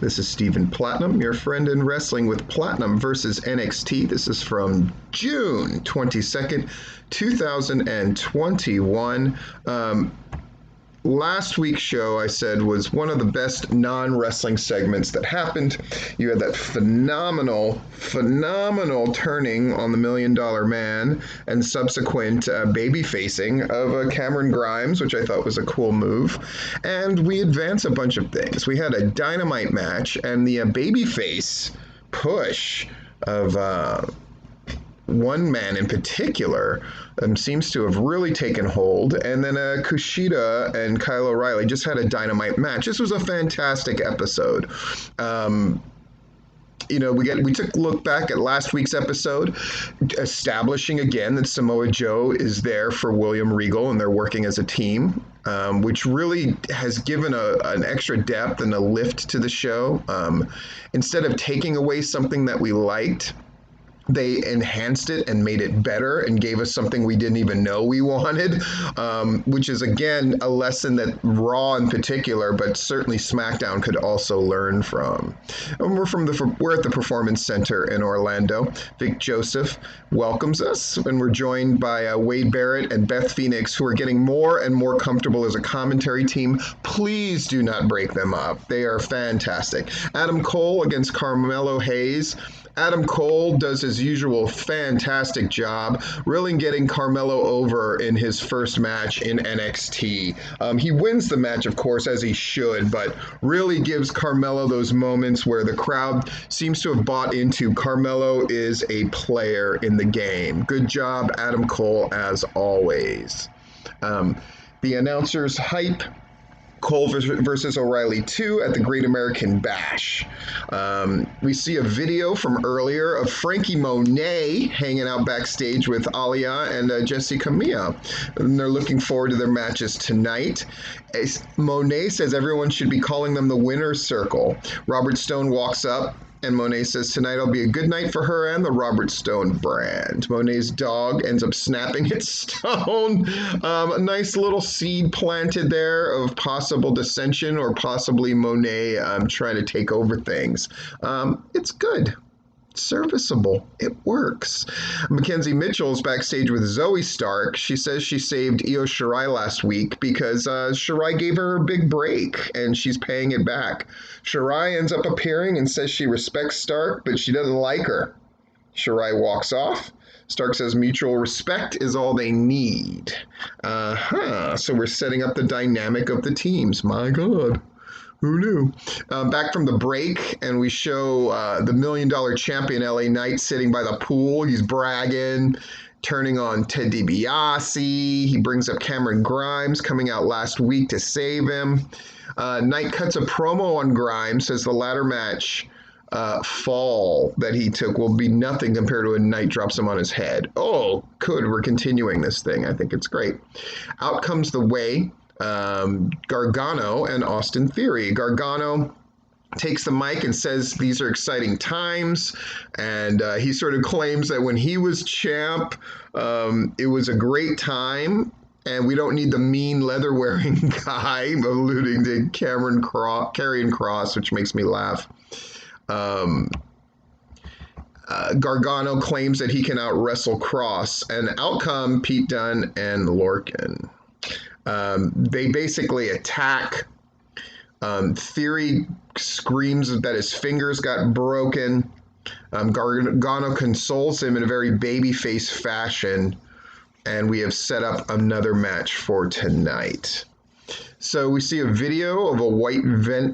This is Stephen Platinum, your friend in Wrestling with Platinum versus NXT. This is from June 22nd, 2021. Last week's show, I said, was one of the best non-wrestling segments that happened. You had that phenomenal turning on the $1 Million Man and subsequent baby facing of Cameron Grimes, which I thought was a cool move. And we advanced a bunch of things. We had a dynamite match and the babyface push of one man in particular seems to have really taken hold. And then Kushida and Kyle O'Reilly just had a dynamite match. This was a fantastic episode. We took a look back at last week's episode, establishing again that Samoa Joe is there for William Regal and they're working as a team, which really has given an extra depth and a lift to the show. Instead of taking away something that we liked, they enhanced it and made it better and gave us something we didn't even know we wanted, which is, again, a lesson that Raw in particular, but certainly SmackDown could also learn from. And we're at the Performance Center in Orlando. Vic Joseph welcomes us, and we're joined by Wade Barrett and Beth Phoenix, who are getting more and more comfortable as a commentary team. Please do not break them up. They are fantastic. Adam Cole against Carmelo Hayes. Adam Cole does his usual fantastic job, really getting Carmelo over in his first match in NXT. He wins the match, of course, as he should, but really gives Carmelo those moments where the crowd seems to have bought into Carmelo is a player in the game. Good job, Adam Cole, as always. The announcers hype Cole versus O'Reilly 2 at the Great American Bash. We see a video from earlier of Frankie Monet hanging out backstage with Alia and Jessica Mia. And they're looking forward to their matches tonight. Monet says everyone should be calling them the Winner's Circle. Robert Stone walks up, and Monet says tonight will be a good night for her and the Robert Stone brand. Monet's dog ends up snapping at Stone. A nice little seed planted there of possible dissension or possibly Monet trying to take over things. It's good. Serviceable. It works. Mackenzie Mitchell is backstage with Zoe Stark. She says she saved Io Shirai last week because Shirai gave her a big break and she's paying it back. Shirai ends up appearing and says she respects Stark, but she doesn't like her. Shirai walks off. Stark says mutual respect is all they need. So we're setting up the dynamic of the teams. My God. Who knew? Back from the break, and we show the $1 Million champion LA Knight sitting by the pool. He's bragging, turning on Ted DiBiase. He brings up Cameron Grimes coming out last week to save him. Knight cuts a promo on Grimes, says the ladder match fall that he took will be nothing compared to a Knight drops him on his head. Oh, good. We're continuing this thing. I think it's great. Out comes the Way. Gargano and Austin Theory. Gargano takes the mic and says these are exciting times, and he sort of claims that when he was champ, it was a great time, and we don't need the mean leather-wearing guy, alluding to Karrion Kross, which makes me laugh. Gargano claims that he can out-wrestle Kross, and out come Pete Dunne and Lorcan. They basically attack. Theory screams that his fingers got broken. Gargano consoles him in a very babyface fashion, and we have set up another match for tonight. So we see a video of a white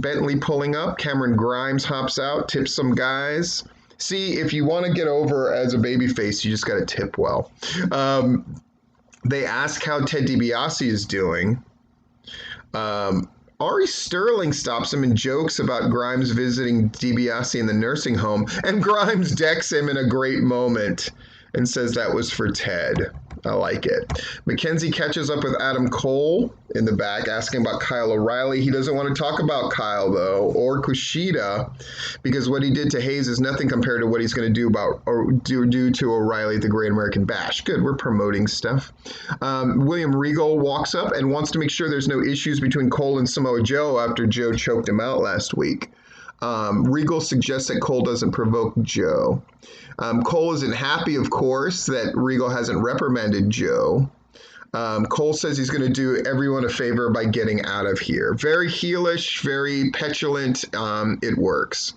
Bentley pulling up. Cameron Grimes hops out, tips some guys. See, if you want to get over as a babyface, you just got to tip well. They ask how Ted DiBiase is doing. Ari Sterling stops him and jokes about Grimes visiting DiBiase in the nursing home, and Grimes decks him in a great moment and says that was for Ted. I like it. Mackenzie catches up with Adam Cole in the back, asking about Kyle O'Reilly. He doesn't want to talk about Kyle, though, or Kushida, because what he did to Hayes is nothing compared to what he's going to do to O'Reilly at the Great American Bash. Good, we're promoting stuff. William Regal walks up and wants to make sure there's no issues between Cole and Samoa Joe after Joe choked him out last week. Regal suggests that Cole doesn't provoke Joe. Cole isn't happy, of course, that Regal hasn't reprimanded Joe. Cole says he's going to do everyone a favor by getting out of here. Very heelish, very petulant. It works.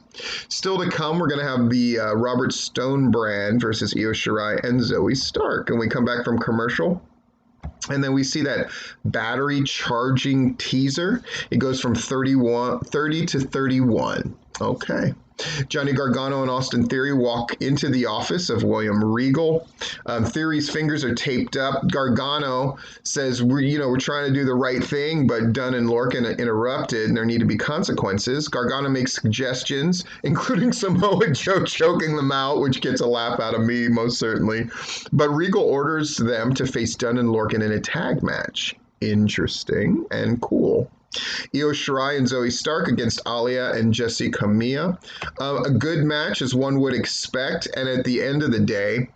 Still to come, we're going to have the Robert Stone brand versus Io Shirai and Zoe Stark. And we come back from commercial. And then we see that battery charging teaser. It goes from 30 to 31. Okay. Johnny Gargano and Austin Theory walk into the office of William Regal. Theory's fingers are taped up. Gargano says, we're trying to do the right thing, but Dunn and Lorcan interrupted, and there need to be consequences. Gargano makes suggestions, including Samoa Joe choking them out, which gets a laugh out of me, most certainly. But Regal orders them to face Dunn and Lorcan in a tag match. Interesting and cool. Io Shirai and Zoe Stark against Alia and Jessi Kamea. A good match, as one would expect. And at the end of the day,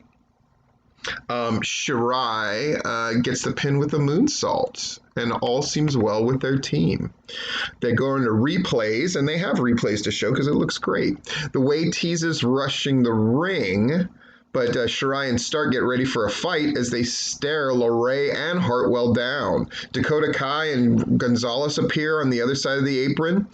Shirai gets the pin with a moonsault. And all seems well with their team. They go into replays, and they have replays to show because it looks great. The way teases rushing the ring, but Shirai and Stark get ready for a fight as they stare LeRae and Hartwell down. Dakota Kai and Gonzalez appear on the other side of the apron.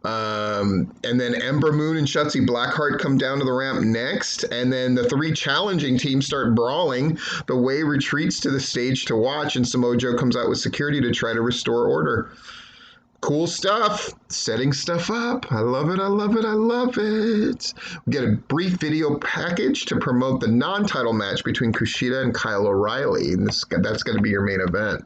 And then Ember Moon and Shotzi Blackheart come down to the ramp next. And then the three challenging teams start brawling. The Way retreats to the stage to watch, and Samoa Joe comes out with security to try to restore order. Cool stuff. Setting stuff up. I love it. I love it. I love it. We get a brief video package to promote the non-title match between Kushida and Kyle O'Reilly. And that's going to be your main event.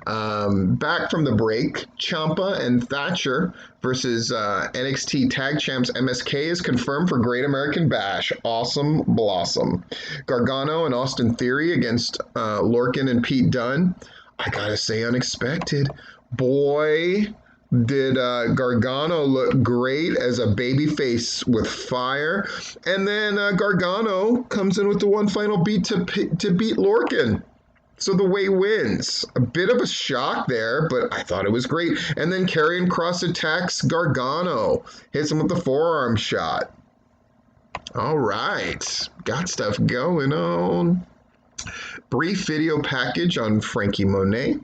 Back from the break, Ciampa and Thatcher versus NXT Tag Champs MSK is confirmed for Great American Bash. Awesome blossom. Gargano and Austin Theory against Lorcan and Pete Dunne. I gotta say, unexpected. Boy, did Gargano look great as a babyface with fire. And then Gargano comes in with the one final beat to beat Lorcan. So the Way wins. A bit of a shock there, but I thought it was great. And then Karrion Kross attacks Gargano. Hits him with the forearm shot. All right. Got stuff going on. Brief video package on Frankie Monet.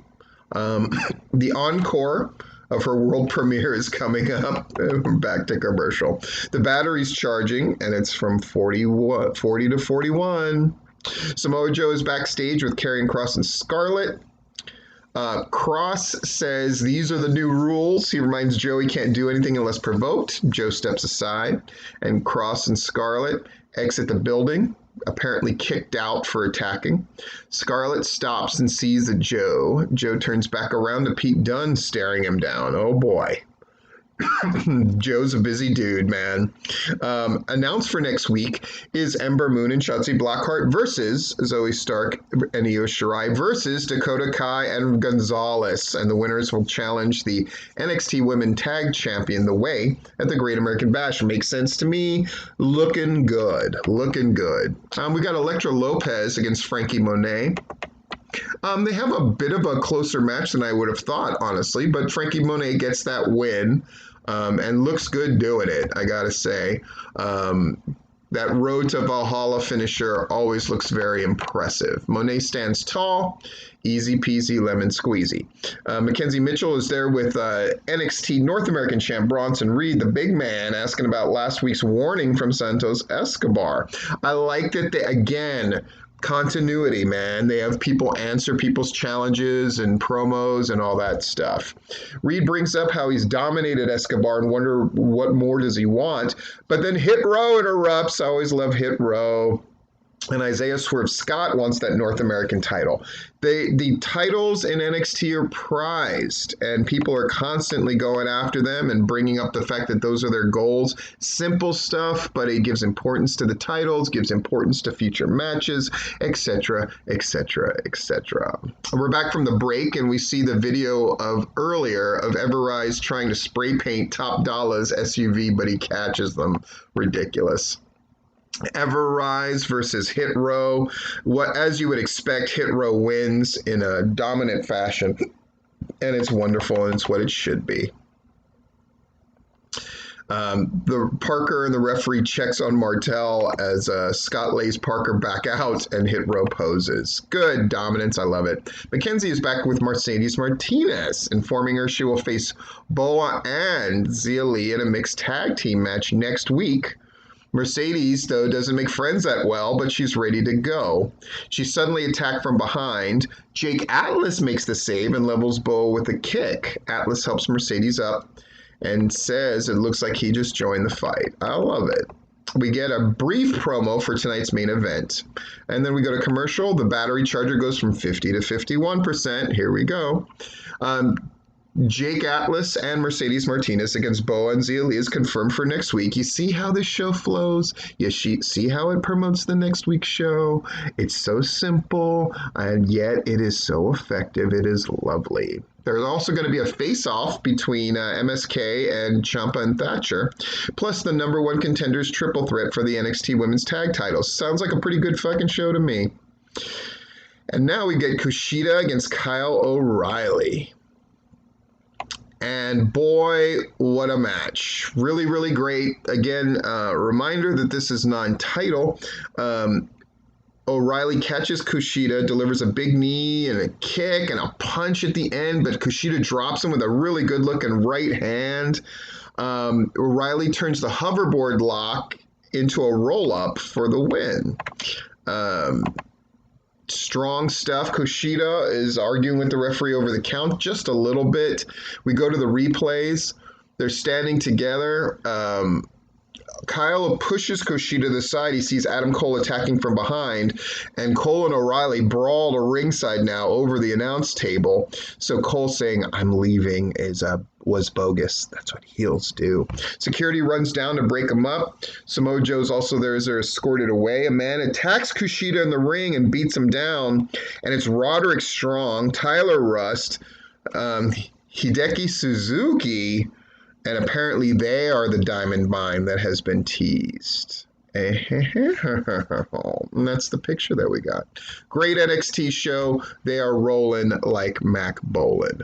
The encore of her world premiere is coming up. Back to commercial. The battery's charging, and it's from 40 to 41. Samoa Joe is backstage with Karrion Kross and Scarlett. Kross says these are the new rules. He reminds Joe he can't do anything unless provoked. Joe steps aside, and Kross and Scarlett exit the building, apparently kicked out for attacking. Scarlett stops and sees Joe. Joe turns back around to Pete Dunne staring him down. Oh boy. Joe's a busy dude, man. Announced for next week is Ember Moon and Shotzi Blackheart versus Zoe Stark and Io Shirai versus Dakota Kai and Gonzalez. And the winners will challenge the NXT Women Tag Champion, The Way, at the Great American Bash. Makes sense to me. Looking good. Looking good. We got Elektra Lopez against Frankie Monet. They have a bit of a closer match than I would have thought, honestly, but Frankie Monet gets that win and looks good doing it, I gotta say. That Road to Valhalla finisher always looks very impressive. Monet stands tall, easy peasy lemon squeezy. Mackenzie Mitchell is there with NXT North American champ Bronson Reed, the big man, asking about last week's warning from Santos Escobar. I like that they, again, continuity, man. They have people answer people's challenges and promos and all that stuff. Reed brings up how he's dominated Escobar and wonder what more does he want. But then Hit Row interrupts. I always love Hit Row. And Isaiah Swerve Scott wants that North American title. The titles in NXT are prized, and people are constantly going after them and bringing up the fact that those are their goals. Simple stuff, but it gives importance to the titles, gives importance to future matches, etc., etc., etc. We're back from the break, and we see the video of earlier of Everrise trying to spray paint Top Dolla's SUV, but he catches them. Ridiculous. Everrise versus Hit Row. As you would expect, Hit Row wins in a dominant fashion, and it's wonderful, and it's what it should be. The Parker and the referee checks on Martel as Scott lays Parker back out and hit row poses. Good dominance, I love it. Mackenzie is back with Mercedes Martinez, informing her she will face Boa and Zia Lee in a mixed tag team match next week. Mercedes, though, doesn't make friends that well, but she's ready to go. She's suddenly attacked from behind. Jake Atlas makes the save and levels Boa with a kick. Atlas helps Mercedes up and says it looks like he just joined the fight. I love it. We get a brief promo for tonight's main event. And then we go to commercial. The battery charger goes from 50 to 51%. Here we go. Jake Atlas and Mercedes Martinez against Boa and Zia Lee is confirmed for next week. You see how this show flows? You see how it promotes the next week's show? It's so simple, and yet it is so effective. It is lovely. There's also going to be a face-off between MSK and Ciampa and Thatcher, plus the number one contenders triple threat for the NXT Women's Tag Titles. Sounds like a pretty good fucking show to me. And now we get Kushida against Kyle O'Reilly. And boy, what a match. Really, really great. Again, reminder that this is non-title. O'Reilly catches Kushida, delivers a big knee and a kick and a punch at the end, but Kushida drops him with a really good-looking right hand. O'Reilly turns the hoverboard lock into a roll-up for the win. Strong stuff. Kushida is arguing with the referee over the count just a little bit. We go to the replays. They're standing together. Kyle pushes Kushida to the side. He sees Adam Cole attacking from behind, and Cole and O'Reilly brawl to ringside now over the announce table. So Cole saying, "I'm leaving," was bogus. That's what heels do. Security runs down to break him up. Samoa Joe's also there as they're escorted away. A man attacks Kushida in the ring and beats him down, and it's Roderick Strong, Tyler Rust, Hideki Suzuki, and apparently they are the diamond mine that has been teased. And that's the picture that we got. Great NXT show. They are rolling like Mac Bolan.